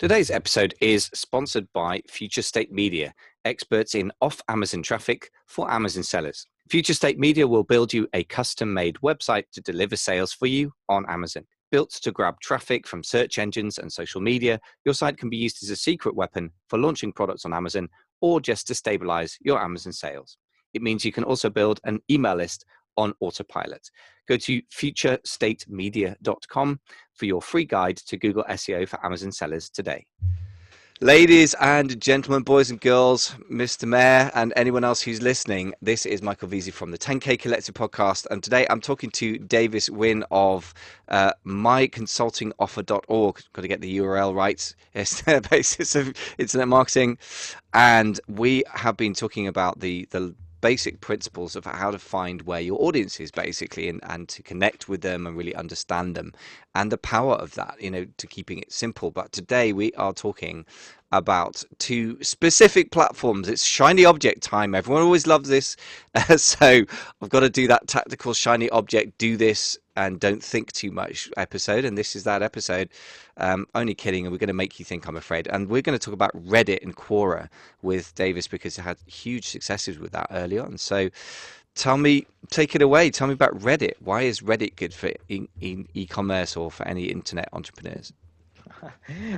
Today's episode is sponsored by Future State Media, experts in off-Amazon traffic for Amazon sellers. Future State Media will build you a custom-made website to deliver sales for you on Amazon. Built to grab traffic from search engines and social media, your site can be used as a secret weapon for launching products on Amazon or just to stabilize your Amazon sales. It means you can also build an email list on autopilot. Go to futurestatemedia.com for your free guide to Google SEO for Amazon sellers today. Ladies and gentlemen, boys and girls, Mr. Mayor, and anyone else who's listening, this is Michael Veazey from the 10K Collective podcast. And today I'm talking to Davis Nguyen of myconsultingoffer.org. Got to get the URL right. It's the basis of internet marketing. And we have been talking about the basic principles of how to find where your audience is, basically, and to connect with them and really understand them, and the power of that, to keeping it simple. But today we are talking about two specific platforms. It's shiny object time. Everyone always loves this. So I've got to do that tactical shiny object, do this and don't think too much episode. And this is that episode. Only kidding. And we're going to make you think, I'm afraid. And we're going to talk about Reddit and Quora with Davis, because it had huge successes with that early on. So take it away. Tell me about Reddit. Why is Reddit good for e-commerce or for any internet entrepreneurs?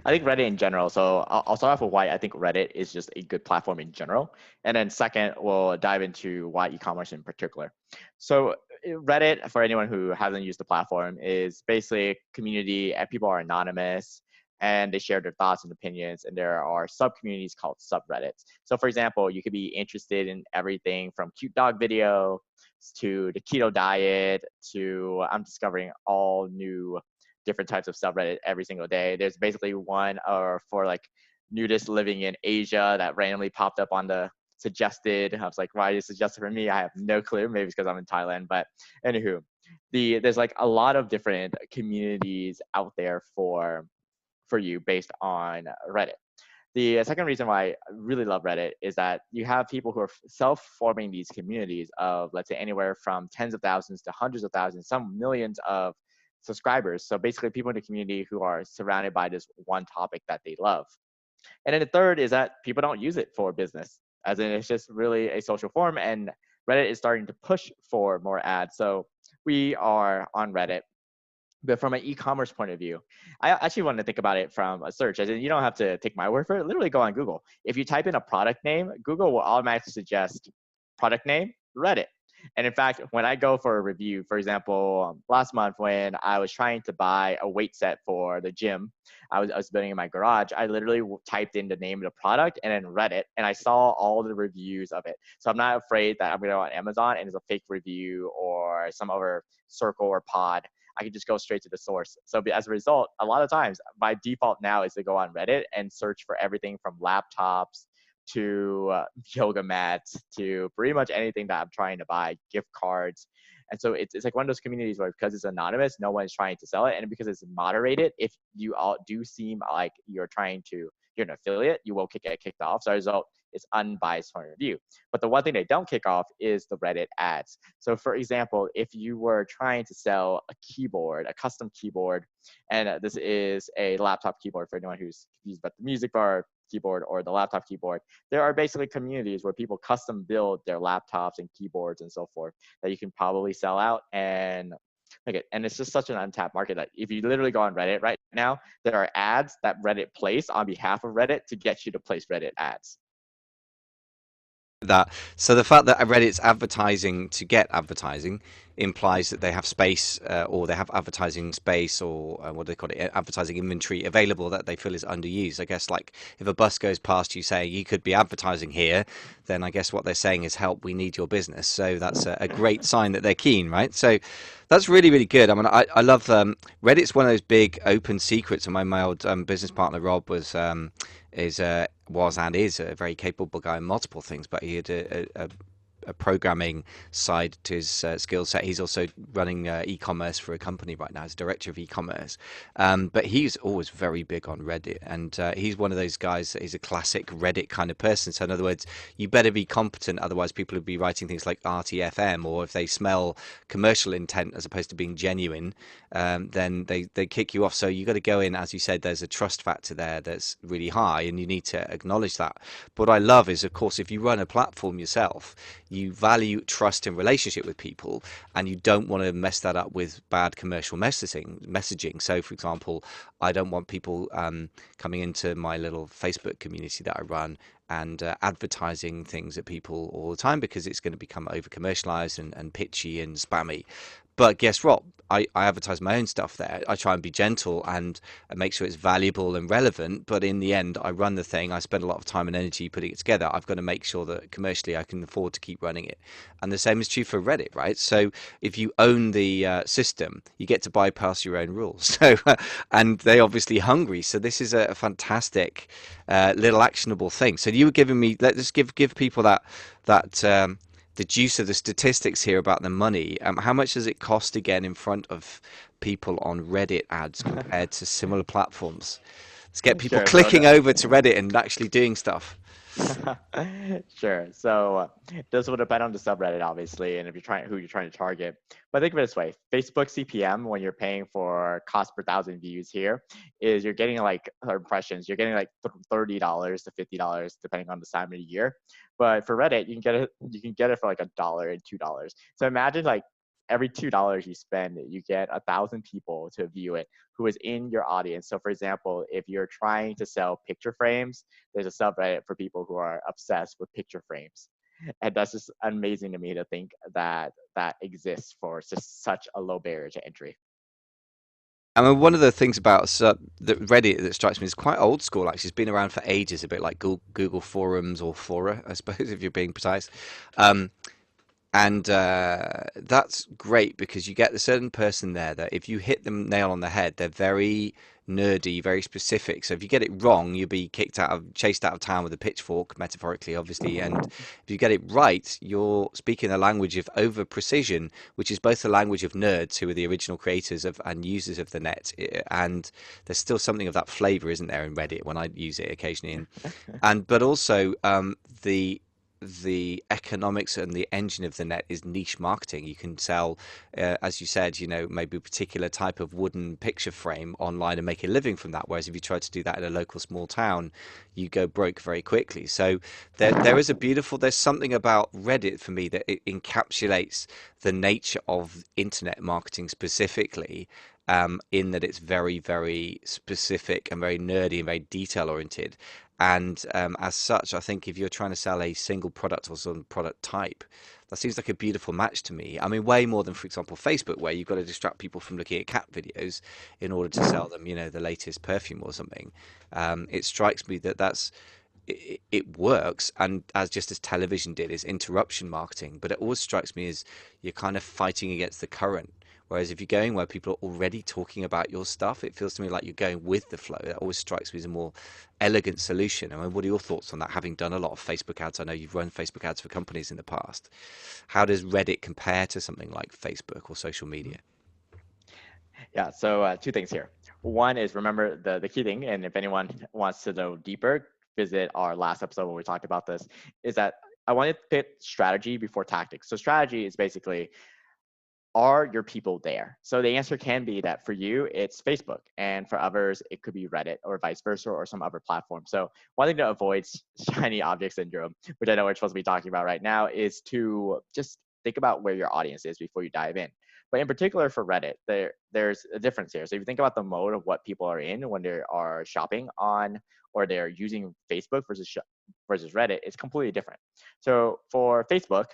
I think Reddit in general. So I'll start off with why I think Reddit is just a good platform in general. And then second, we'll dive into why e-commerce in particular. So Reddit, for anyone who hasn't used the platform, is basically a community and people are anonymous and they share their thoughts and opinions. And there are sub-communities called subreddits. So for example, you could be interested in everything from cute dog video to the keto diet to I'm discovering all new different types of subreddit every single day. There's basically one for like nudists living in Asia that randomly popped up on the suggested. I was like, why is it suggested for me? I have no clue. Maybe it's because I'm in Thailand. But anywho, there's like a lot of different communities out there for you based on Reddit. The second reason why I really love Reddit is that you have people who are self-forming these communities of, let's say, anywhere from tens of thousands to hundreds of thousands, some millions of subscribers. So basically people in the community who are surrounded by this one topic that they love. And then the third is that people don't use it for business, as in it's just really a social forum, and Reddit is starting to push for more ads. So we are on Reddit. But from an e-commerce point of view, I actually want to think about it from a search. As in, you don't have to take my word for it. Literally go on Google. If you type in a product name, Google will automatically suggest product name, Reddit. And in fact, when I go for a review, for example, last month when I was trying to buy a weight set for the gym, I was building in my garage, I literally typed in the name of the product and then read it, and I saw all the reviews of it. So I'm not afraid that I'm going to go on Amazon and it's a fake review or some other circle or pod. I can just go straight to the source. So as a result, a lot of times my default now is to go on Reddit and search for everything from laptops to yoga mats to pretty much anything that I'm trying to buy, gift cards. And so it's like one of those communities where, because it's anonymous, no one's trying to sell it. And because it's moderated, if you all do seem like you're an affiliate, you will get kicked off. So as a result, it's unbiased point of view. But the one thing they don't kick off is the Reddit ads. So for example, if you were trying to sell a keyboard, a custom keyboard, and this is a laptop keyboard for anyone who's confused about the music bar keyboard or the laptop keyboard, there are basically communities where people custom build their laptops and keyboards and so forth that you can probably sell out. And it's just such an untapped market that if you literally go on Reddit right now, there are ads that Reddit place on behalf of Reddit to get you to place Reddit ads. So the fact that Reddit's advertising to get advertising implies that they have space or they have advertising space or what do they call it, advertising inventory available that they feel is underused. I guess like if a bus goes past you saying you could be advertising here, then I guess what they're saying is help, we need your business. So that's a great sign that they're keen, right? So that's really, really good. I mean, I love Reddit's one of those big open secrets. And my old business partner, Rob, was and is a very capable guy in multiple things, but he had a programming side to his skill set. He's also running e-commerce for a company right now as director of e-commerce. But he's always very big on Reddit, and he's one of those guys that is a classic Reddit kind of person. So in other words, you better be competent, otherwise people would be writing things like RTFM, or if they smell commercial intent as opposed to being genuine, then they kick you off. So you got to go in, as you said, there's a trust factor there that's really high, and you need to acknowledge that. But what I love is, of course, if you run a platform yourself, you value trust and relationship with people, and you don't want to mess that up with bad commercial messaging. So, for example, I don't want people coming into my little Facebook community that I run and advertising things at people all the time, because it's going to become over commercialized and pitchy and spammy. But guess what? I advertise my own stuff there. I try and be gentle and make sure it's valuable and relevant. But in the end, I run the thing. I spend a lot of time and energy putting it together. I've got to make sure that commercially I can afford to keep running it. And the same is true for Reddit, right? So if you own the system, you get to bypass your own rules. So, and they obviously hungry. So this is a fantastic little actionable thing. So you were giving me. Let's give people that. The juice of the statistics here about the money. How much does it cost again in front of people on Reddit ads compared to similar platforms? Let's get people Sure. So clicking over to Reddit and actually doing stuff. Sure. So this will depend on the subreddit, obviously, and if you're trying who you're trying to target. But think of it this way: Facebook CPM, when you're paying for cost per thousand views here, is you're getting like or impressions. You're getting like $30 to $50 depending on the time of the year. But for Reddit, you can get it for like $1 and $2. So imagine like every $2 you spend, you get 1,000 people to view it who is in your audience. So for example, if you're trying to sell picture frames, there's a subreddit for people who are obsessed with picture frames. And that's just amazing to me to think that that exists for just such a low barrier to entry. I mean, one of the things about the Reddit that strikes me is quite old school. Actually, it's been around for ages, a bit like Google Forums or Fora, I suppose, if you're being precise. Um, And that's great because you get a certain person there that if you hit them nail on the head, they're very nerdy, very specific. So if you get it wrong, you'll be chased out of town with a pitchfork, metaphorically, obviously. And if you get it right, you're speaking a language of over precision, which is both the language of nerds, who are the original creators of and users of the net. And there's still something of that flavor, isn't there, in Reddit when I use it occasionally? And but also the economics and the engine of the net is niche marketing. You can sell, as you said, maybe a particular type of wooden picture frame online and make a living from that. Whereas if you try to do that in a local small town, you go broke very quickly. So there's something about Reddit for me that it encapsulates the nature of internet marketing specifically. In that it's very, very specific and very nerdy and very detail oriented. And as such, I think if you're trying to sell a single product or some product type, that seems like a beautiful match to me. I mean, way more than, for example, Facebook, where you've got to distract people from looking at cat videos in order to sell them, the latest perfume or something. It strikes me that it works, and as television did, is interruption marketing. But it always strikes me as you're kind of fighting against the current. Whereas if you're going where people are already talking about your stuff, it feels to me like you're going with the flow. That always strikes me as a more elegant solution. I mean, what are your thoughts on that? Having done a lot of Facebook ads, I know you've run Facebook ads for companies in the past. How does Reddit compare to something like Facebook or social media? Yeah, so two things here. One is remember the key thing, and if anyone wants to know deeper, visit our last episode where we talked about this, is that I want to pit strategy before tactics. So strategy is basically, are your people there? So the answer can be that for you, it's Facebook, and for others, it could be Reddit or vice versa or some other platform. So one thing to avoid shiny object syndrome, which I know we're supposed to be talking about right now, is to just think about where your audience is before you dive in. But in particular for Reddit, there's a difference here. So if you think about the mode of what people are in when they are shopping on or they're using Facebook versus Reddit, it's completely different. So for Facebook,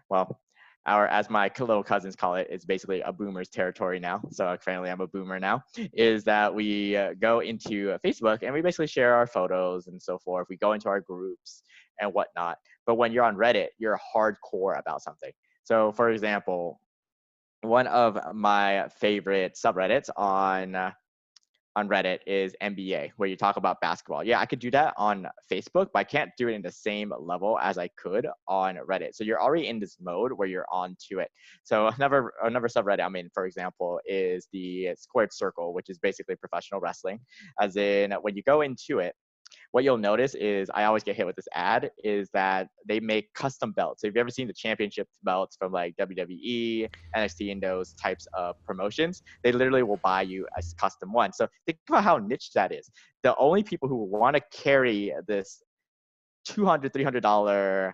well, as my little cousins call it, it's basically a boomer's territory now. So apparently I'm a boomer now, is that we go into Facebook and we basically share our photos and so forth. We go into our groups and whatnot. But when you're on Reddit, you're hardcore about something. So for example, one of my favorite subreddits on Reddit is NBA, where you talk about basketball. Yeah, I could do that on Facebook, but I can't do it in the same level as I could on Reddit. So you're already in this mode where you're on to it. So another subreddit I'm in, for example, is the Squared Circle, which is basically professional wrestling. As in, when you go into it, what you'll notice is I always get hit with this ad is that they make custom belts. So if you've ever seen the championship belts from like WWE, NXT, and those types of promotions, they literally will buy you a custom one. So think about how niche that is. The only people who want to carry this $200, $300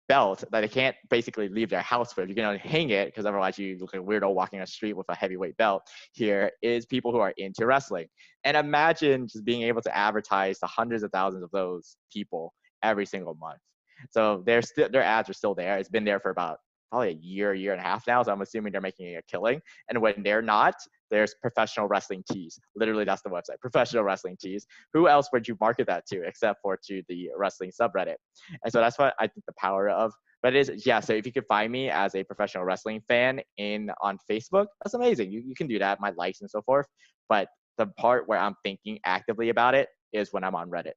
belt that they can't basically leave their house with. You can only hang it because otherwise you look like a weirdo walking a street with a heavyweight belt. Here is people who are into wrestling. And imagine just being able to advertise to hundreds of thousands of those people every single month. So their ads are still there. It's been there for about probably a year and a half now. So I'm assuming they're making a killing. And when they're not, there's professional wrestling tees. Literally, that's the website, professional wrestling tees. Who else would you market that to except for to the wrestling subreddit? And so that's what I think the power of. But it is, yeah, so if you could find me as a professional wrestling fan on Facebook, that's amazing. You can do that, my likes and so forth. But the part where I'm thinking actively about it is when I'm on Reddit.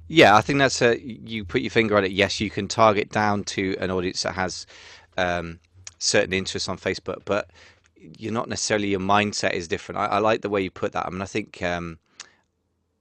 Yeah, I think that's you put your finger on it. Yes, you can target down to an audience that has um, certain interests on Facebook, but you're not necessarily, your mindset is different. I like the way you put that. I mean, I think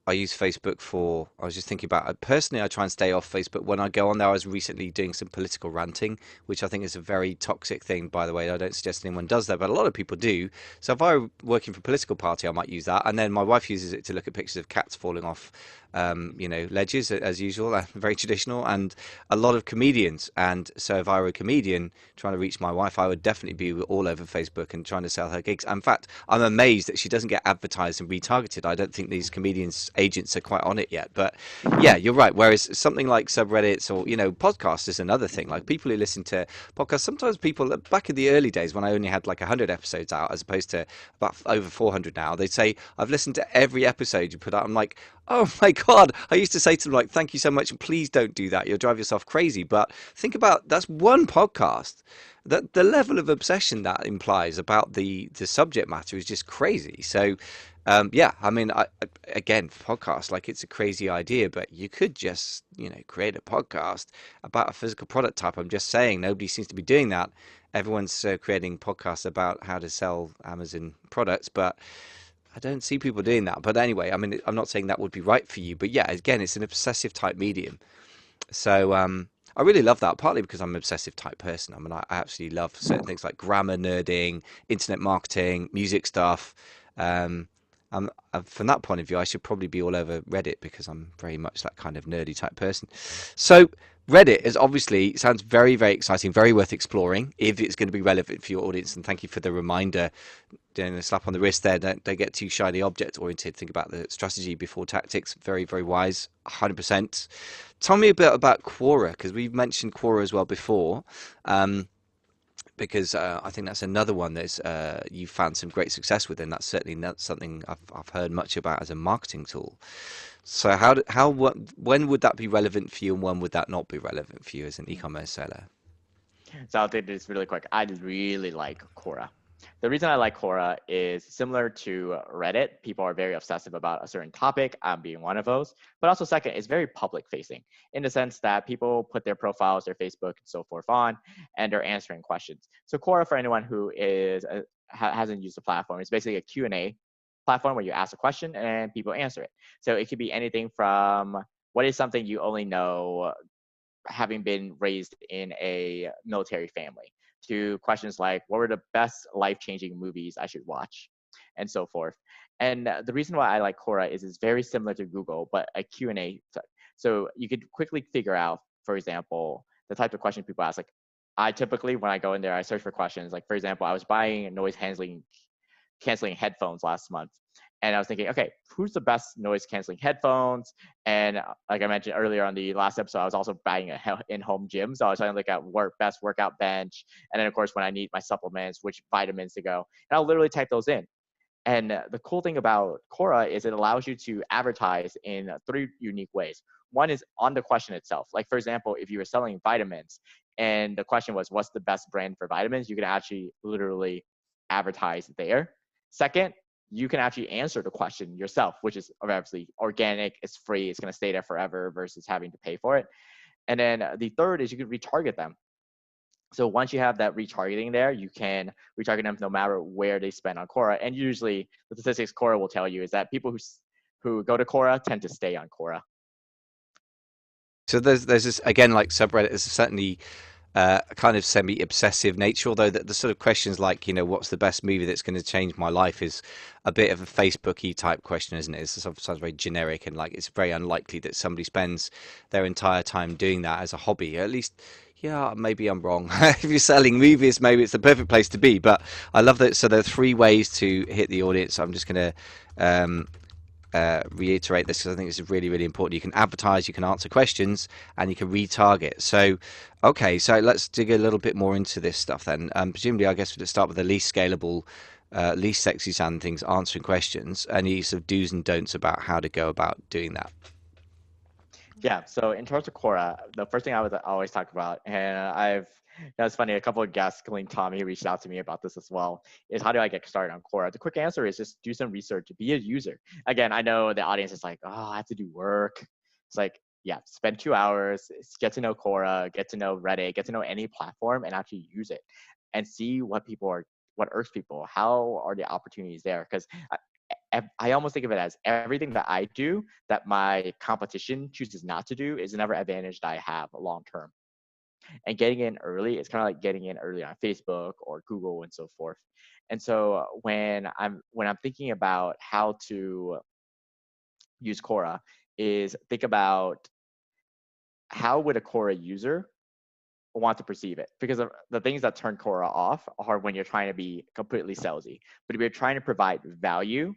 I use Facebook for, I was just thinking about it. Personally, I try and stay off Facebook. When I go on there, I was recently doing some political ranting, which I think is a very toxic thing, by the way. I don't suggest anyone does that, but a lot of people do. So if I were working for a political party, I might use that. And then my wife uses it to look at pictures of cats falling off, ledges, as usual, very traditional, and a lot of comedians. And so if I were a comedian trying to reach my wife, I would definitely be all over Facebook and trying to sell her gigs. In fact, I'm amazed that she doesn't get advertised and retargeted. I don't think these comedians agents are quite on it yet, but yeah, you're right. Whereas something like subreddits or podcasts is another thing. Like people who listen to podcasts, sometimes people back in the early days when I only had like 100 episodes out as opposed to about over 400 now, they'd say, I've listened to every episode you put out. I'm like, oh my god, I used to say to them, like, thank you so much and please don't do that, you'll drive yourself crazy. But think about, that's one podcast. That the level of obsession that implies about the subject matter is just crazy. So yeah, I mean, again, podcast, like, it's a crazy idea, but you could just, create a podcast about a physical product type. I'm just saying, nobody seems to be doing that. Everyone's creating podcasts about how to sell Amazon products, but I don't see people doing that. But anyway, I mean, I'm not saying that would be right for you, but yeah, again, it's an obsessive type medium. So I really love that, partly because I'm an obsessive type person. I mean, I absolutely love certain things like grammar nerding, internet marketing, music stuff. Um, from that point of view, I should probably be all over Reddit because I'm very much that kind of nerdy type person. So Reddit is obviously sounds very, very exciting, very worth exploring if it's going to be relevant for your audience. And thank you for the reminder, doing a slap on the wrist there. Don't get too shiny object oriented. Think about the strategy before tactics. Very, very wise. 100%. Tell me a bit about Quora, because we've mentioned Quora as well before. Because I think that's another one that's you found some great success with, and that's certainly not something I've heard much about as a marketing tool. So when would that be relevant for you, and when would that not be relevant for you as an e-commerce seller? So I'll take this really quick. I really like Quora. The reason I like Quora is similar to Reddit. People are very obsessive about a certain topic. I'm being one of those. But also, second, it's very public facing in the sense that people put their profiles, their Facebook, and so forth on, and they're answering questions. So Quora, for anyone who hasn't used the platform, it's basically a Q&A platform where you ask a question and people answer it. So it could be anything from what is something you only know having been raised in a military family, to questions like what were the best life-changing movies I should watch, and so forth. And the reason why I like Quora is it's very similar to Google, but a Q&A. So you could quickly figure out, for example, the type of questions people ask. Like I typically, when I go in there, I search for questions. Like for example, I was buying noise canceling headphones last month. And I was thinking, okay, who's the best noise canceling headphones? And like I mentioned earlier on the last episode, I was also buying an in-home gym. So I was trying to look at best workout bench. And then of course, when I need my supplements, which vitamins to go, and I'll literally type those in. And the cool thing about Quora is it allows you to advertise in three unique ways. One is on the question itself. Like for example, if you were selling vitamins and the question was, what's the best brand for vitamins? You can actually literally advertise there. Second, you can actually answer the question yourself, which is obviously organic, it's free, it's going to stay there forever versus having to pay for it. And then the third is you can retarget them. So once you have that retargeting there, you can retarget them no matter where they spend on Quora. And usually the statistics Quora will tell you is that people who go to Quora tend to stay on Quora. So there's this again, like subreddit. There's certainly a kind of semi-obsessive nature, although the sort of questions like, what's the best movie that's going to change my life is a bit of a Facebook-y type question, isn't it? It sounds very generic, and like it's very unlikely that somebody spends their entire time doing that as a hobby. At least, yeah, maybe I'm wrong. If you're selling movies, maybe it's the perfect place to be. But I love that. So there are three ways to hit the audience. I'm just going to reiterate this because I think this is really, really important. You can advertise, you can answer questions, and you can retarget. So, okay, so let's dig a little bit more into this stuff then. Presumably, I guess we'll start with the least scalable, least sexy sounding things, answering questions. Any sort of do's and don'ts about how to go about doing that? Yeah. So in terms of Quora, the first thing I would always talk about, and that's funny, a couple of guests, including Tommy, reached out to me about this as well, is how do I get started on Quora? The quick answer is just do some research, be a user. Again, I know the audience is like, oh, I have to do work. It's like, yeah, spend 2 hours, get to know Quora, get to know Reddit, get to know any platform and actually use it and see what irks people. How are the opportunities there? Because I almost think of it as everything that I do that my competition chooses not to do is another advantage that I have long term. And getting in early is kind of like getting in early on Facebook or Google and so forth. And so when I'm thinking about how to use Quora, is think about how would a Quora user want to perceive it, because of the things that turn Quora off are when you're trying to be completely salesy. But if you're trying to provide value,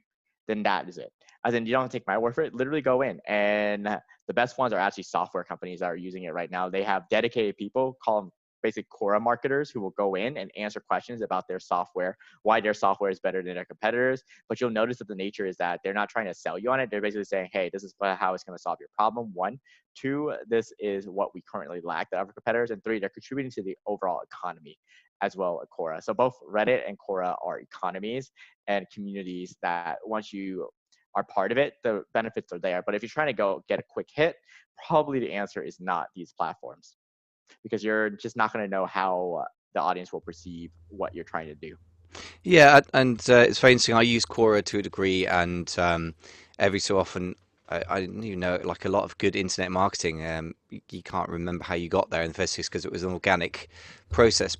then that is it. As in, you don't have to take my word for it. Literally go in, and the best ones are actually software companies that are using it right now. They have dedicated people, call them basic Quora marketers, who will go in and answer questions about their software, why their software is better than their competitors. But you'll notice that the nature is that they're not trying to sell you on it. They're basically saying, hey, this is how it's going to solve your problem. One. Two, this is what we currently lack that other competitors. And three, they're contributing to the overall economy as well at Quora. So both Reddit and Quora are economies and communities that once you are part of it, the benefits are there. But if you're trying to go get a quick hit, probably the answer is not these platforms, because you're just not going to know how the audience will perceive what you're trying to do. Yeah, and it's very interesting. I use Quora to a degree, and every so often, like a lot of good internet marketing, you can't remember how you got there in the first place because it was an organic process,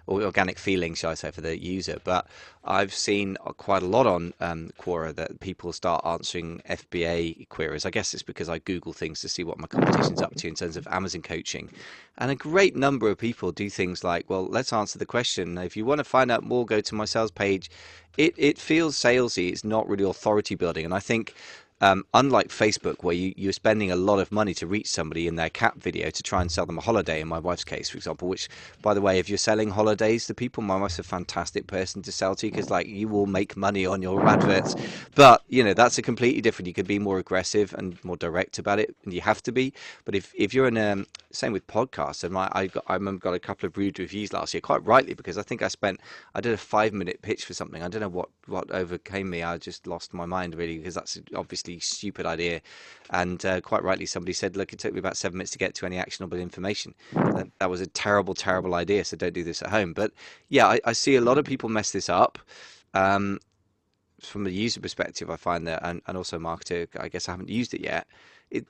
or organic feeling, shall I say, for the user. But I've seen quite a lot on Quora that people start answering FBA queries. I guess it's because I Google things to see what my competition's up to in terms of Amazon coaching. And a great number of people do things like, well, let's answer the question. If you want to find out more, go to my sales page. It feels salesy. It's not really authority building. And I think unlike Facebook, where you're spending a lot of money to reach somebody in their cat video to try and sell them a holiday, in my wife's case, for example, which, by the way, if you're selling holidays to people, my wife's a fantastic person to sell to because, like, you will make money on your adverts. But, that's a completely different. You could be more aggressive and more direct about it, and you have to be. But if you're in a, same with podcasts, and I remember got a couple of rude reviews last year, quite rightly, because I think I did a 5-minute pitch for something. I don't know what overcame me. I just lost my mind, really, because that's obviously stupid idea, and quite rightly somebody said, look, it took me about 7 minutes to get to any actionable information. That was a terrible idea, so don't do this at home. But yeah, I see a lot of people mess this up. From a user perspective, I find that, and also a marketer, I guess I haven't used it yet.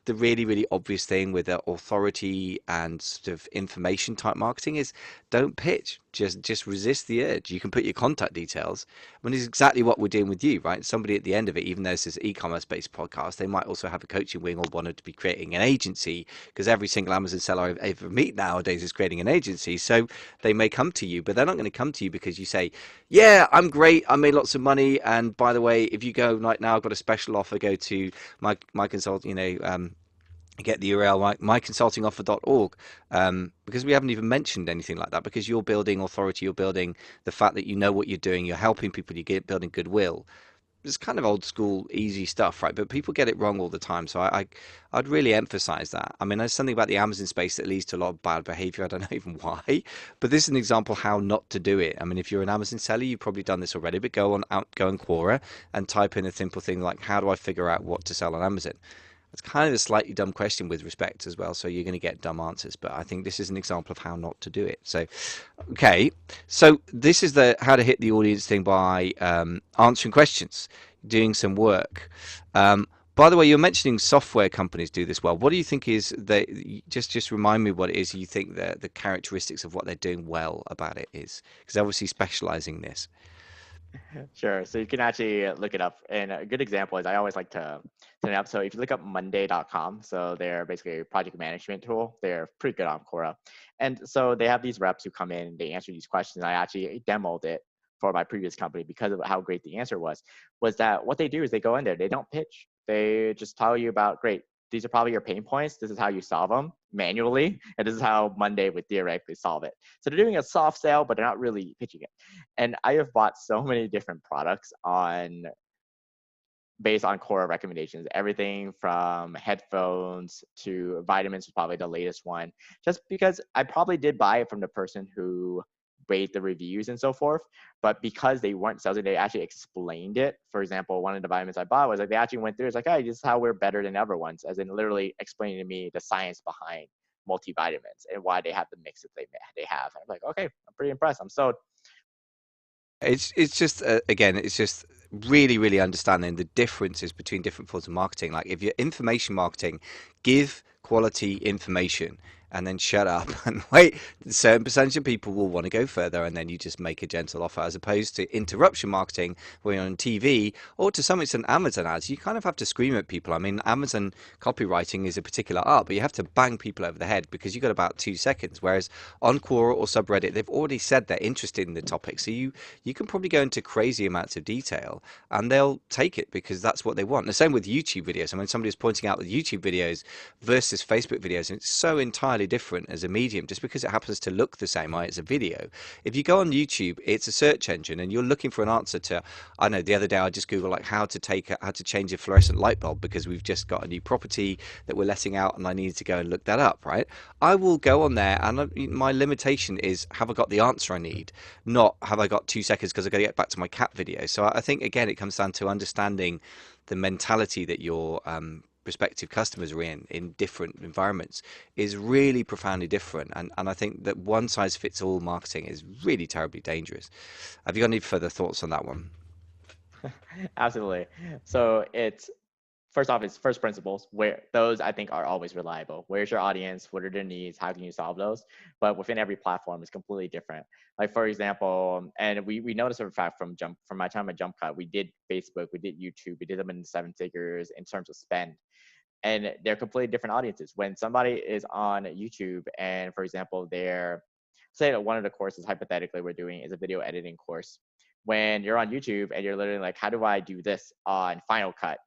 The really, really obvious thing with the authority and sort of information type marketing is don't pitch. Just resist the urge. You can put your contact details. I mean, it's exactly what we're doing with you, right? Somebody at the end of it, even though this is an e-commerce based podcast, they might also have a coaching wing or wanted to be creating an agency, because every single Amazon seller I ever meet nowadays is creating an agency. So they may come to you, but they're not going to come to you because you say, yeah, I'm great, I made lots of money, and by the way, if you go right now, I've got a special offer, go to my consult, get the URL myconsultingoffer.org, because we haven't even mentioned anything like that, because you're building authority, you're building the fact that you know what you're doing, you're helping people, you're building goodwill. it's kind of old school, easy stuff, right? But people get it wrong all the time. So I'd really emphasize that. I mean, there's something about the Amazon space that leads to a lot of bad behavior. I don't know even why, but this is an example how not to do it. I mean, if you're an Amazon seller, you've probably done this already, but go on Quora and type in a simple thing like, how do I figure out what to sell on Amazon? It's kind of a slightly dumb question with respect as well, so you're going to get dumb answers. But I think this is an example of how not to do it. So, okay, so this is the how to hit the audience thing by answering questions, doing some work. By the way, you're mentioning software companies do this well. What do you think is just remind me what it is you think the characteristics of what they're doing well about it is? Because they're obviously specializing in this. Sure. So you can actually look it up. And a good example is I always like to turn it up. So if you look up Monday.com, so they're basically a project management tool. They're pretty good on Quora. And so they have these reps who come in, they answer these questions. I actually demoed it for my previous company because of how great the answer was that what they do is they go in there, they don't pitch. They just tell you about, great, these are probably your pain points. This is how you solve them manually. And this is how Monday would theoretically solve it. So they're doing a soft sale, but they're not really pitching it. And I have bought so many different products on based on Quora recommendations, everything from headphones to vitamins was probably the latest one, just because I probably did buy it from the person who rate the reviews and so forth, but because they weren't salesy, they actually explained it. For example, one of the vitamins I bought was like, they actually went through, it's like, hey, this is how we're better than other ones, as in literally explaining to me the science behind multivitamins and why they have the mix that they have. And I'm like, okay, I'm pretty impressed. I'm sold. It's just again, it's just really understanding the differences between different forms of marketing. Like if you're information marketing, give quality information and then shut up and wait. A certain percentage of people will want to go further, and then you just make a gentle offer, as opposed to interruption marketing where you're on TV or to some extent Amazon ads. You kind of have to scream at people. I mean, Amazon copywriting is a particular art, but you have to bang people over the head because you got about 2 seconds. Whereas on Quora or subreddit, they've already said they're interested in the topic, so you can probably go into crazy amounts of detail and they'll take it because that's what they want. The same with YouTube videos. I mean, somebody was pointing out with YouTube videos versus Facebook videos, and it's so entirely different as a medium just because it happens to look the same way as a video. If you go on YouTube, it's a search engine and you're looking for an answer to, I know the other day I just Googled like how to change a fluorescent light bulb because we've just got a new property that we're letting out and I needed to go and look that up, right? I will go on there and my limitation is, have I got the answer I need? Not have I got 2 seconds because I've got to get back to my cat video. So I think again it comes down to understanding the mentality that your prospective customers are in different environments is really profoundly different, and I think that one size fits all marketing is really terribly dangerous. Have you got any further thoughts on that one? Absolutely. So it's first off, it's first principles, where those I think are always reliable. Where's your audience? What are their needs? How can you solve those? But within every platform is completely different. Like for example, and we noticed for a fact from my time at Jump Cut, we did Facebook, we did YouTube, we did them in 7 figures in terms of spend. And they're completely different audiences. When somebody is on YouTube and for example, they're say that one of the courses hypothetically we're doing is a video editing course. When you're on YouTube and you're literally like, how do I do this on Final Cut?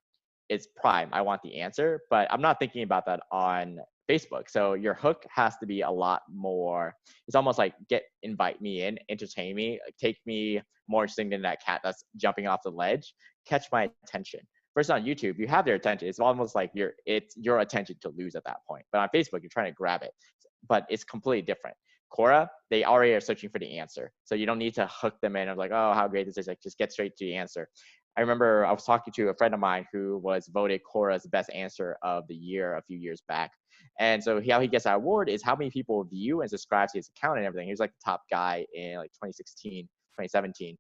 It's prime. I want the answer, but I'm not thinking about that on Facebook. So your hook has to be a lot more. It's almost like invite me in, entertain me, take me more interesting than that cat that's jumping off the ledge, catch my attention. First on YouTube, you have their attention. It's almost like it's your attention to lose at that point. But on Facebook, you're trying to grab it. But it's completely different. Quora, they already are searching for the answer. So you don't need to hook them in of like, oh, how great this is. Like, just get straight to the answer. I remember I was talking to a friend of mine who was voted Kora's best answer of the year a few years back. And so how he gets that award is how many people view and subscribe to his account and everything. He was like the top guy in like 2016, 2017.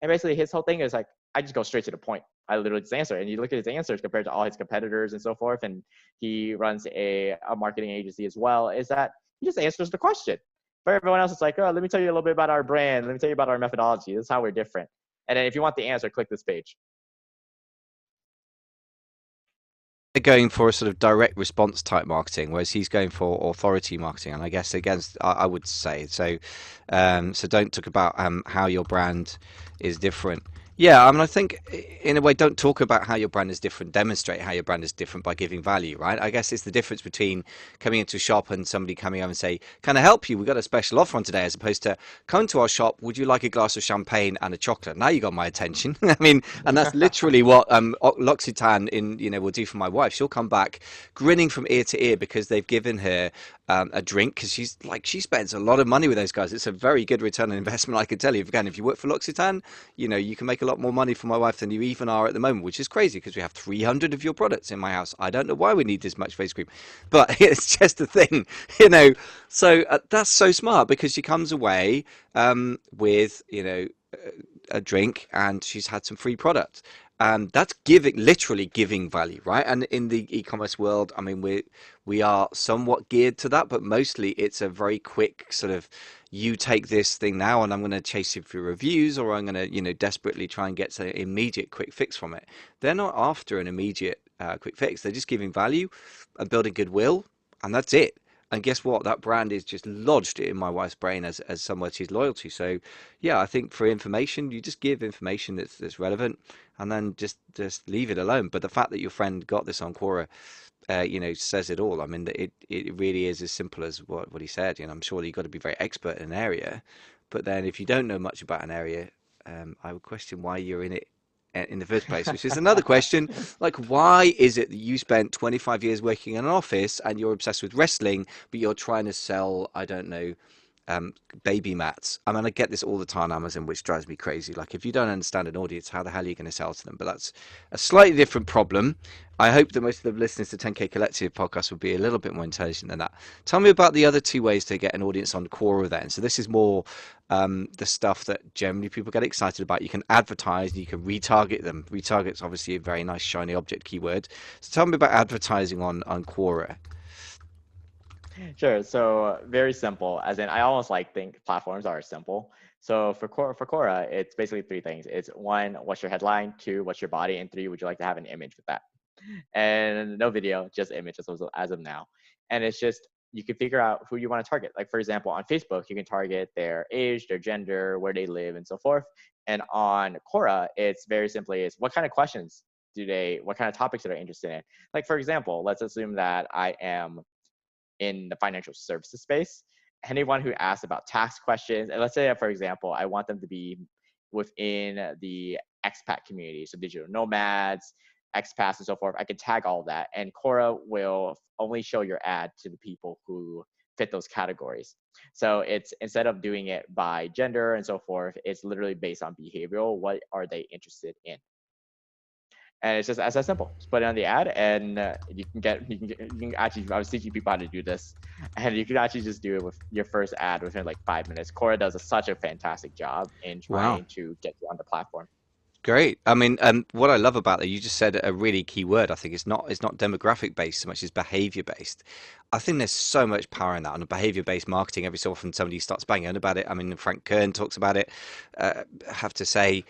And basically his whole thing is like, I just go straight to the point. I literally just answer. And you look at his answers compared to all his competitors and so forth. And he runs a marketing agency as well, is that he just answers the question. For everyone else, it's like, oh, let me tell you a little bit about our brand. Let me tell you about our methodology. This is how we're different. And then if you want the answer, click this page. They're going for a sort of direct response type marketing, whereas he's going for authority marketing. And I guess against, I would say so. So don't talk about how your brand is different. Yeah, I mean, I think in a way, don't talk about how your brand is different. Demonstrate how your brand is different by giving value, right? I guess it's the difference between coming into a shop and somebody coming over and say, "Can I help you? We've got a special offer on today," as opposed to, "Come to our shop. Would you like a glass of champagne and a chocolate?" Now you got my attention. I mean, and that's literally what L'Occitane will do for my wife. She'll come back grinning from ear to ear because they've given her a drink because she spends a lot of money with those guys. It's a very good return on investment. I can tell you, again, if you work for L'Occitane, you can make a lot more money for my wife than you even are at the moment, which is crazy because we have 300 of your products in my house. I don't know why we need this much face cream, but it's just a thing, you know. So that's so smart because she comes away with, a drink and she's had some free products. That's giving, literally giving value, right? And in the e-commerce world, I mean, we are somewhat geared to that, but mostly it's a very quick sort of, you take this thing now and I'm going to chase you for reviews, or I'm going to, desperately try and get some immediate quick fix from it. They're not after an immediate quick fix. They're just giving value and building goodwill, and that's it. And guess what? That brand is just lodged in my wife's brain as somewhere she's loyal to. So, yeah, I think for information, you just give information that's relevant, and then just leave it alone. But the fact that your friend got this on Quora, says it all. I mean, it really is as simple as what he said. I'm sure you've got to be very expert in an area, but then if you don't know much about an area, I would question why you're in it in the first place, which is another question. Like, why is it that you spent 25 years working in an office and you're obsessed with wrestling, but you're trying to sell, I don't know, um, baby mats? I mean, I get this all the time on Amazon, which drives me crazy. Like, if you don't understand an audience, how the hell are you going to sell to them? But that's a slightly different problem. I hope that most of the listeners to 10K Collective podcast will be a little bit more intelligent than that. Tell me about the other two ways to get an audience on Quora then. So this is more the stuff that generally people get excited about. You can advertise and you can retarget them. Retarget's obviously a very nice shiny object keyword. So tell me about advertising on Quora. Sure. So very simple. As in, I almost like think platforms are simple. So for Quora, it's basically three things. It's one, what's your headline? Two, what's your body? And three, would you like to have an image with that? And no video, just images as of now. And it's just you can figure out who you want to target. Like for example, on Facebook, you can target their age, their gender, where they live, and so forth. And on Quora, it's very simply is what kind of questions what kind of topics are they interested in? Like for example, let's assume that I am in the financial services space. Anyone who asks about tax questions, and let's say, for example, I want them to be within the expat community, so digital nomads, expats, and so forth. I can tag all of that, and Quora will only show your ad to the people who fit those categories. So it's instead of doing it by gender and so forth, it's literally based on behavioral. What are they interested in? And it's just as that simple. Just put it on the ad, and you can actually. I was teaching people how to do this, and you can actually just do it with your first ad within like 5 minutes. Quora does such a fantastic job in Wow. trying to get you on the platform. Great. I mean, what I love about that, you just said a really key word. I think it's not demographic based so much as behavior based. I think there's so much power in that. On a behavior based marketing, every so often somebody starts banging on about it. I mean, Frank Kern talks about it. I have to say,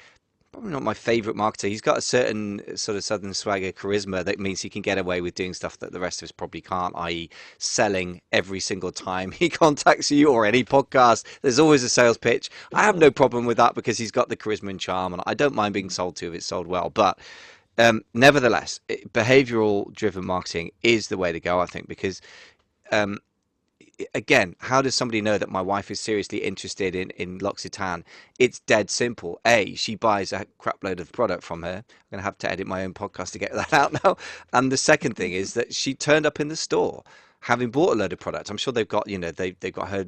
probably not my favorite marketer. He's got a certain sort of southern swagger charisma that means he can get away with doing stuff that the rest of us probably can't, i.e., selling every single time he contacts you or any podcast. There's always a sales pitch. I have no problem with that because he's got the charisma and charm, and I don't mind being sold to if it's sold well. But nevertheless, behavioral driven marketing is the way to go, I think, because um, again, how does somebody know that my wife is seriously interested in L'Occitane? It's dead simple. A, she buys a crap load of product from her. I'm going to have to edit my own podcast to get that out now. And the second thing is that she turned up in the store having bought a load of product. I'm sure they've got, they've got her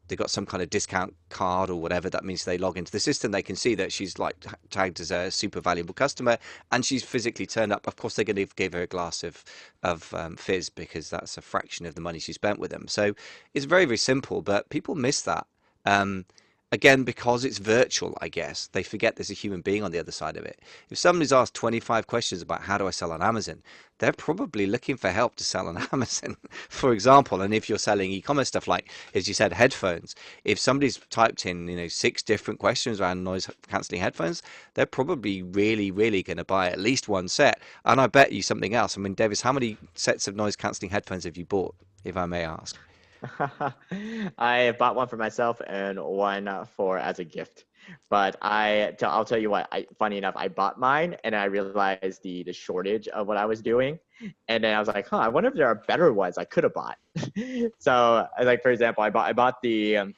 they've got some kind of discount card or whatever. That means they log into the system. They can see that she's like tagged as a super valuable customer, and she's physically turned up. Of course, they're going to give her a glass of fizz because that's a fraction of the money she spent with them. So it's very very simple, but people miss that. Um, Again, because it's virtual, I guess they forget there's a human being on the other side of it. If somebody's asked 25 questions about how do I sell on Amazon, they're probably looking for help to sell on Amazon, for example. And if you're selling e-commerce stuff like, as you said, headphones, if somebody's typed in, six different questions around noise cancelling headphones, they're probably really, really going to buy at least one set. And I bet you something else. I mean, Davis, how many sets of noise cancelling headphones have you bought, if I may ask? I bought one for myself and one for as a gift. But I'll tell you what. Funny enough, I bought mine, and I realized the shortage of what I was doing, and then I was like, huh, I wonder if there are better ones I could have bought. So, like for example, I bought the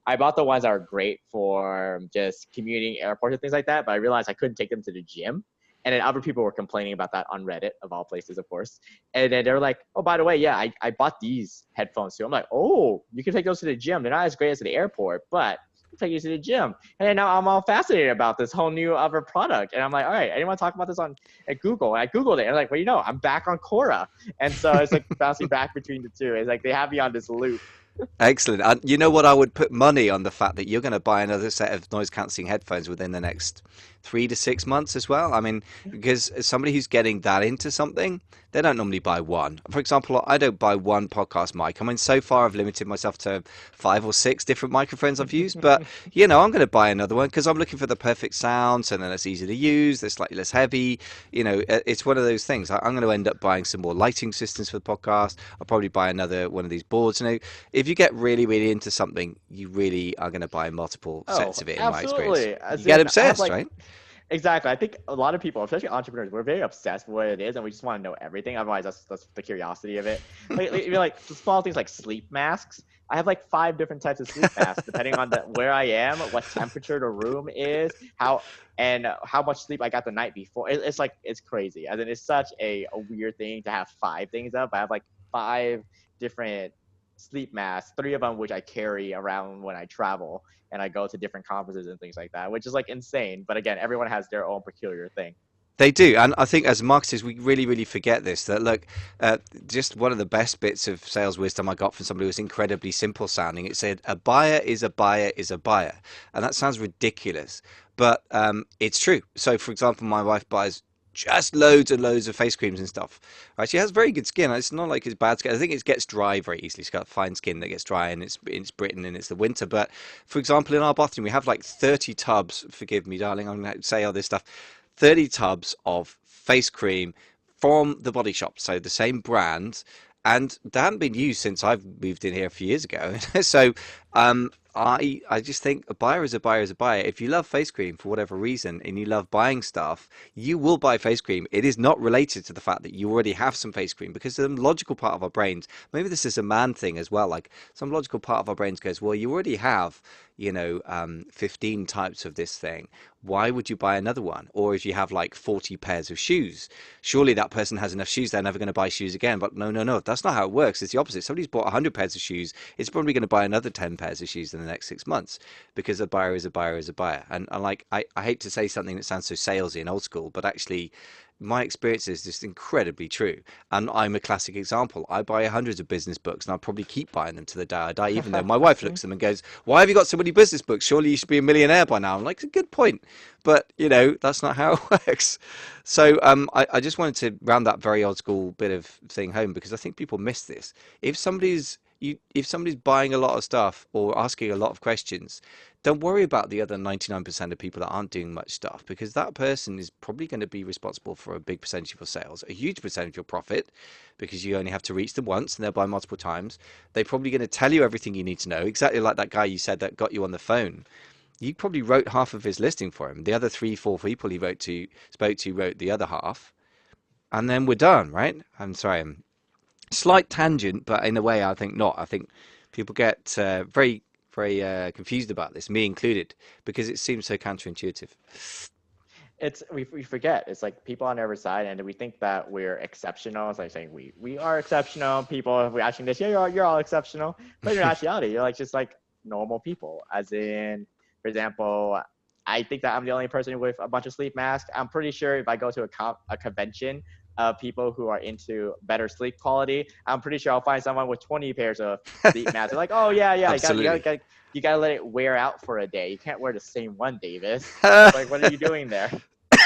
ones that are great for just commuting, airports, and things like that. But I realized I couldn't take them to the gym. And then other people were complaining about that on Reddit, of all places, of course. And then they were like, oh, by the way, yeah, I bought these headphones too. I'm like, oh, you can take those to the gym. They're not as great as the airport, but you can take these to the gym. And then now I'm all fascinated about this whole new other product. And I'm like, all right, anyone talk about this on at Google? And I Googled it. And I'm like, well, I'm back on Quora. And so it's like bouncing back between the two. It's like they have me on this loop. Excellent. And you know what? I would put money on the fact that you're going to buy another set of noise cancelling headphones within the next 3 to 6 months as well. I mean, because as somebody who's getting that into something, they don't normally buy one. For example, I don't buy one podcast mic. I mean, so far I've limited myself to 5 or 6 different microphones I've used, but I'm going to buy another one because I'm looking for the perfect sound, so then it's easy to use, they're slightly less heavy. It's one of those things. I'm going to end up buying some more lighting systems for the podcast. I'll probably buy another one of these boards. If you get really, really into something, you really are going to buy multiple Oh, sets of it, in my experience. absolutely. You As get in, I have obsessed, like right? exactly. I think a lot of people, especially entrepreneurs, we're very obsessed with what it is, and we just want to know everything. Otherwise, that's the curiosity of it. Like the small things like sleep masks. I have like 5 different types of sleep masks, depending on where I am, what temperature the room is, how much sleep I got the night before. It's like it's crazy. As in, it's such a weird thing to have 5 things of. I have like 5 different sleep masks, 3 of them which I carry around when I travel and I go to different conferences and things like that, which is like insane. But again, everyone has their own peculiar thing. They do, and I think as marketers, we really, really forget this. That look, just one of the best bits of sales wisdom I got from somebody who was incredibly simple sounding. It said, "A buyer is a buyer is a buyer," and that sounds ridiculous, but it's true. So, for example, my wife buys just loads and loads of face creams and stuff. Right? She has very good skin. It's not like it's bad skin. I think it gets dry very easily. She's got fine skin that gets dry, and it's Britain and it's the winter. But for example, in our bathroom, we have like 30 tubs. Forgive me, darling. I'm going to say all this stuff. 30 tubs of face cream from the Body Shop, so the same brand, and they haven't been used since I've moved in here a few years ago. So I just think a buyer is a buyer is a buyer. If you love face cream for whatever reason and you love buying stuff, you will buy face cream. It is not related to the fact that you already have some face cream, because the logical part of our brains, maybe this is a man thing as well, like some logical part of our brains goes, well, you already have 15 types of this thing. Why would you buy another one? Or if you have like 40 pairs of shoes, surely that person has enough shoes, they're never going to buy shoes again. But no, no, no, that's not how it works. It's the opposite. Somebody's bought 100 pairs of shoes, it's probably going to buy another 10 pairs of shoes in the next 6 months, because a buyer is a buyer is a buyer. And like, I hate to say something that sounds so salesy and old school, but actually my experience is just incredibly true. And I'm a classic example. I buy hundreds of business books, and I'll probably keep buying them to the day I die, even though my wife looks at them and goes, why have you got so many business books? Surely you should be a millionaire by now. I'm like, it's a good point. But, that's not how it works. So I just wanted to round that very old school bit of thing home, because I think people miss this. If somebody's buying a lot of stuff or asking a lot of questions, don't worry about the other 99% of people that aren't doing much stuff, because that person is probably going to be responsible for a big percentage of your sales, a huge percentage of your profit, because you only have to reach them once and they'll buy multiple times. They're probably going to tell you everything you need to know, exactly like that guy you said that got you on the phone. You probably wrote half of his listing for him. The other 3, 4 people he spoke to wrote the other half, and then we're done, right? I'm sorry, slight tangent, but in a way, I think not. I think people get very, very confused about this, me included, because it seems so counterintuitive. We forget it's like people on every side, and we think that we're exceptional. It's like saying we are exceptional people. If we're watching this, yeah, you're all exceptional, but in actuality, you're like just like normal people. As in, for example, I think that I'm the only person with a bunch of sleep masks. I'm pretty sure if I go to a convention of people who are into better sleep quality, I'm pretty sure I'll find someone with 20 pairs of sleep masks. They're like, oh yeah, yeah, Absolutely. you gotta let it wear out for a day. You can't wear the same one, Davis. It's like, what are you doing there?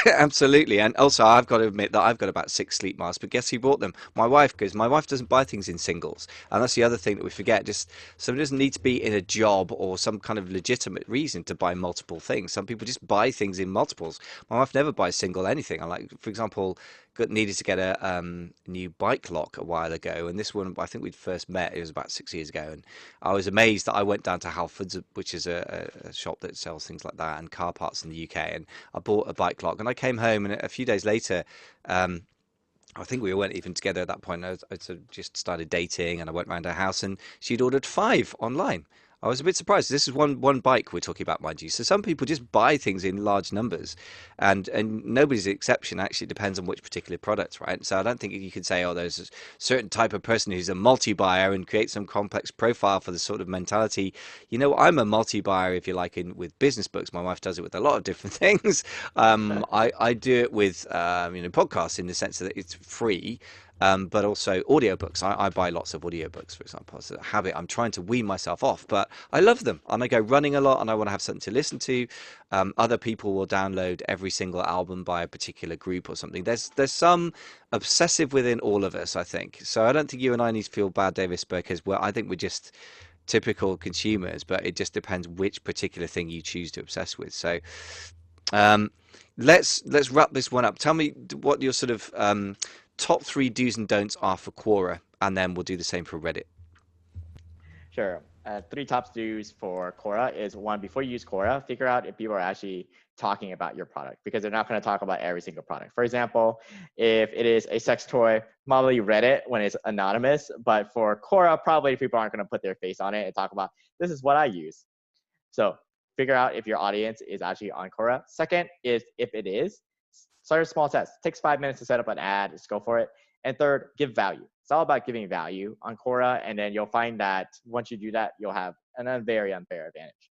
Absolutely. And also, I've got to admit that I've got about 6 sleep masks, but guess who bought them? My wife, because my wife doesn't buy things in singles. And that's the other thing that we forget. Just somebody doesn't need to be in a job or some kind of legitimate reason to buy multiple things. Some people just buy things in multiples. My wife never buys single anything. I like, for example, needed to get a new bike lock a while ago, and this one I think we'd first met. It was about 6 years ago, and I was amazed that I went down to Halfords, which is a shop that sells things like that and car parts in the UK, and I bought a bike lock. And I came home, and a few days later, um, I think we weren't even together at that point. I sort of just started dating, and I went round her house, and she'd ordered 5 online. I was a bit surprised. This is one bike we're talking about, mind you. So some people just buy things in large numbers, and nobody's an exception. Actually, it depends on which particular product, right? So I don't think you could say, oh, there's a certain type of person who's a multi-buyer and create some complex profile for the sort of mentality. I'm a multi-buyer, if you like, with business books. My wife does it with a lot of different things. I do it with podcasts in the sense that it's free. But also audiobooks. I buy lots of audiobooks, for example. It's a habit I'm trying to wean myself off, but I love them. And I go running a lot and I want to have something to listen to. Other people will download every single album by a particular group or something. There's some obsessive within all of us, I think. So I don't think you and I need to feel bad, Davis, because I think we're just typical consumers, but it just depends which particular thing you choose to obsess with. So um, let's wrap this one up. Tell me what your sort of top 3 do's and don'ts are for Quora, and then we'll do the same for Reddit. Sure. Three top do's for Kora is one, before you use Kora, figure out if people are actually talking about your product, because they're not going to talk about every single product. For example, if it is a sex toy, probably Reddit when it's anonymous, but for Kora, probably people aren't going to put their face on it and talk about, this is what I use. So figure out if your audience is actually on Kora. Second is, if it is, start a small test. It takes 5 minutes to set up an ad, just go for it. And third, give value. It's all about giving value on Quora, and then you'll find that once you do that, you'll have a very unfair advantage.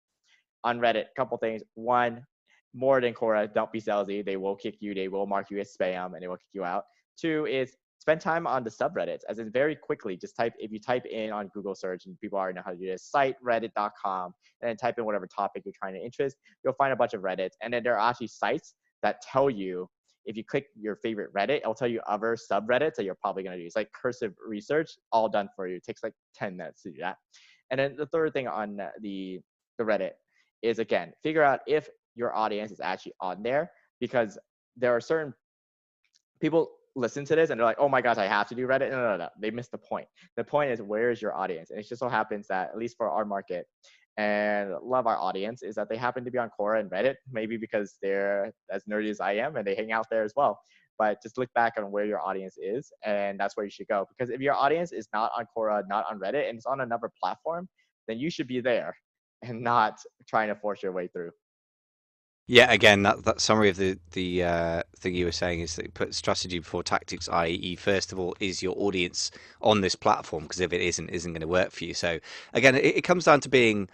On Reddit, a couple things. One, more than Quora, don't be salesy. They will kick you, they will mark you as spam, and they will kick you out. Two is spend time on the subreddits, as in very quickly, just if you type in on Google search, and people already know how to do this, site reddit.com, and then type in whatever topic you're trying to interest, you'll find a bunch of Reddits. And then there are actually sites that tell you, if you click your favorite Reddit, it'll tell you other subreddits that you're probably going to do. It's like cursive research, all done for you. It takes like 10 minutes to do that. And then the third thing on the Reddit is, again, figure out if your audience is actually on there, because there are certain people listen to this and they're like, oh my gosh, I have to do Reddit. No. They missed the point. The point is, where is your audience? And it just so happens that, at least for our market, and love our audience, is that they happen to be on Quora and Reddit, maybe because they're as nerdy as I am and they hang out there as well. But just look back on where your audience is, and that's where you should go. Because if your audience is not on Quora, not on Reddit, and it's on another platform, then you should be there and not trying to force your way through. Yeah, again, that summary of the thing you were saying is that you put strategy before tactics, i.e., first of all, is your audience on this platform? Because if it isn't going to work for you. So again, it comes down to being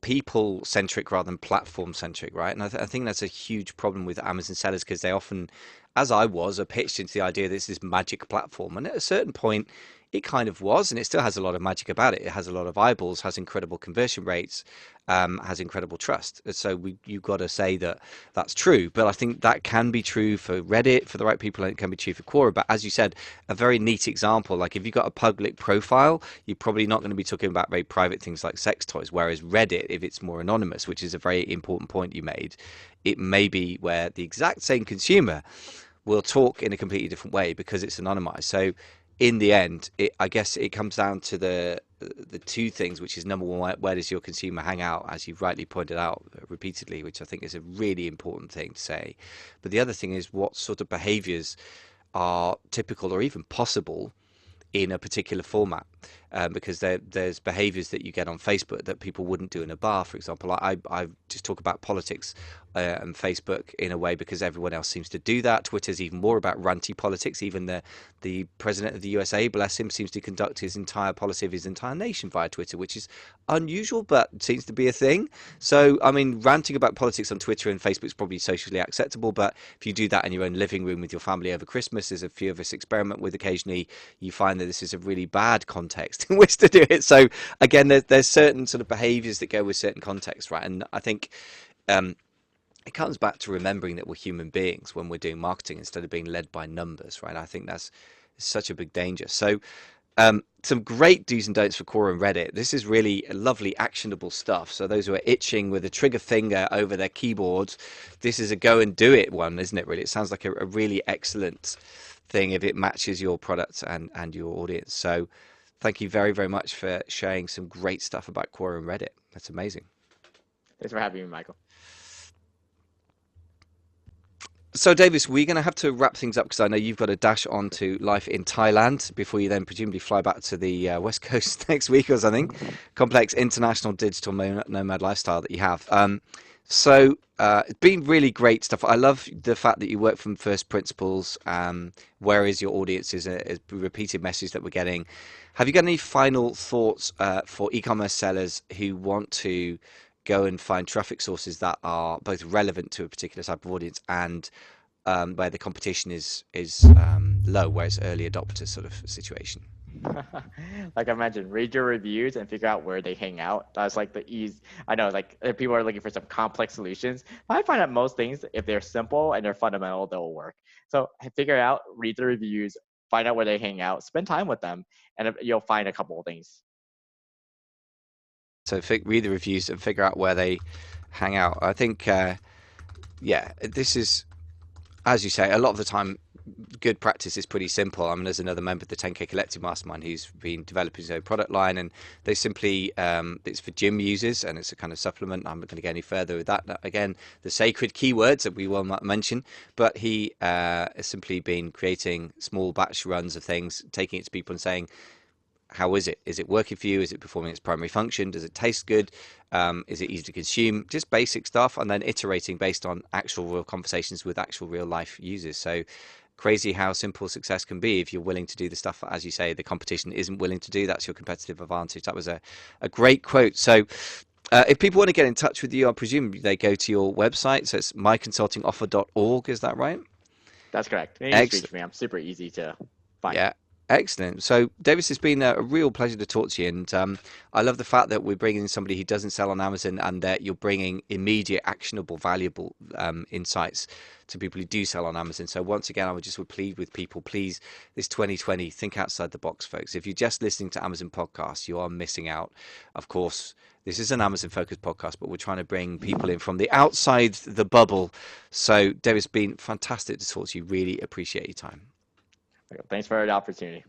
people centric rather than platform centric, right? And I think that's a huge problem with Amazon sellers, because they often, as I was, are pitched into the idea that it's this magic platform, and at a certain point, it kind of was, and it still has a lot of magic about it. It has a lot of eyeballs, has incredible conversion rates, has incredible trust. So you've got to say that that's true. But I think that can be true for Reddit for the right people, and it can be true for Quora. But as you said, a very neat example, like if you've got a public profile, you're probably not going to be talking about very private things like sex toys. Whereas Reddit, if it's more anonymous, which is a very important point you made, it may be where the exact same consumer will talk in a completely different way because it's anonymized. So in the end, I guess it comes down to the two things, which is number one, where does your consumer hang out, as you've rightly pointed out repeatedly, which I think is a really important thing to say. But the other thing is, what sort of behaviors are typical or even possible in a particular format, because there's behaviors that you get on Facebook that people wouldn't do in a bar, for example. I just talk about politics and Facebook in a way because everyone else seems to do that. Twitter's even more about ranty politics. Even the president of the USA, bless him, seems to conduct his entire policy of his entire nation via Twitter, which is unusual, but seems to be a thing. So, I mean, ranting about politics on Twitter and Facebook is probably socially acceptable, but if you do that in your own living room with your family over Christmas, as a few of us experiment with occasionally, you find that this is a really bad context in which to do it. So, again, there's certain sort of behaviors that go with certain contexts, right? And I think it comes back to remembering that we're human beings when we're doing marketing instead of being led by numbers, right? I think that's such a big danger. So, some great do's and don'ts for Quora and Reddit. This is really lovely, actionable stuff. So those who are itching with a trigger finger over their keyboards, this is a go and do it one, isn't it? Really, it sounds like a really excellent thing if it matches your product and your audience. So, thank you very, very much for sharing some great stuff about Quora and Reddit. That's amazing. Thanks for having me, Michael. So, Davis, we're going to have to wrap things up because I know you've got to dash on to life in Thailand before you then presumably fly back to the West Coast next week or something. Complex international digital nomad lifestyle that you have. It's been really great stuff. I love the fact that you work from first principles. Where is your audience is a repeated message that we're getting. Have you got any final thoughts for e-commerce sellers who want to go and find traffic sources that are both relevant to a particular type of audience and where the competition is low, where it's early adopter sort of situation? Like I mentioned, read your reviews and figure out where they hang out. That's like the ease. I know, like if people are looking for some complex solutions, I find that most things, if they're simple and they're fundamental, they'll work. So figure out, read the reviews, find out where they hang out, spend time with them, and you'll find a couple of things. So read the reviews and figure out where they hang out. I think, yeah, this is, as you say, a lot of the time, good practice is pretty simple. I mean, there's another member of the 10K Collective Mastermind who's been developing his own product line, and they simply, it's for gym users, and it's a kind of supplement. I'm not going to go any further with that. Again, the sacred keywords that we will not mention, but he has simply been creating small batch runs of things, taking it to people and saying, how is it? Is it working for you? Is it performing its primary function? Does it taste good? Is it easy to consume? Just basic stuff, and then iterating based on actual real conversations with actual real life users. So crazy how simple success can be if you're willing to do the stuff, as you say, the competition isn't willing to do. That's your competitive advantage. That was a great quote. So if people want to get in touch with you, I presume they go to your website. So it's myconsultingoffer.org. Is that right? That's correct. You can just reach me. I'm super easy to find. Yeah. Excellent. So, Davis, it's been a real pleasure to talk to you, and I love the fact that we're bringing in somebody who doesn't sell on Amazon, and that you're bringing immediate, actionable, valuable insights to people who do sell on Amazon. So, once again, I would plead with people, please, this 2020, think outside the box, folks. If you're just listening to Amazon podcasts, you are missing out. Of course, this is an Amazon-focused podcast, but we're trying to bring people in from the outside the bubble. So, Davis, it's been fantastic to talk to you. Really appreciate your time. Thanks for the opportunity.